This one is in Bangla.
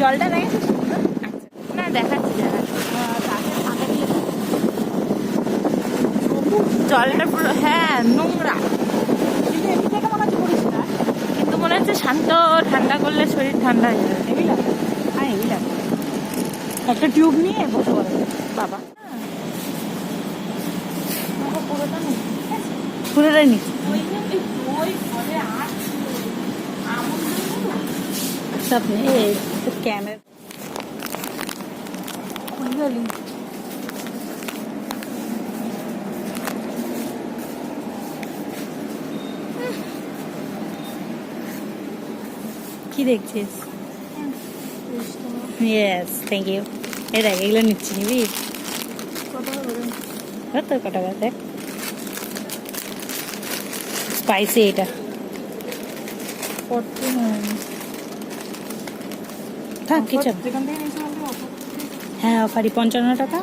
জলটা দেখেছো? না দেখাচ্ছি জলটা পুরো হ্যাঁ নোংরা, কিন্তু মনে হচ্ছে শান্ত ঠান্ডা করলে শরীর ঠান্ডা হয়ে যাবে। হেভি লাগে, হ্যাঁ হেভি লাগে। একটা টিউব নিয়ে বসে পড়ে বাবা পুরোটাই নিচ্ছি। सब नहीं तो कैमरा কি দেখছিস? Yes thank you. এই দেখ এগুলো নিচ্ছি, নিবি? তোর কটা করে দেখ, স্পাইসি এটা। থাক কিছু হ্যাঁ অফারি 55 টাকা।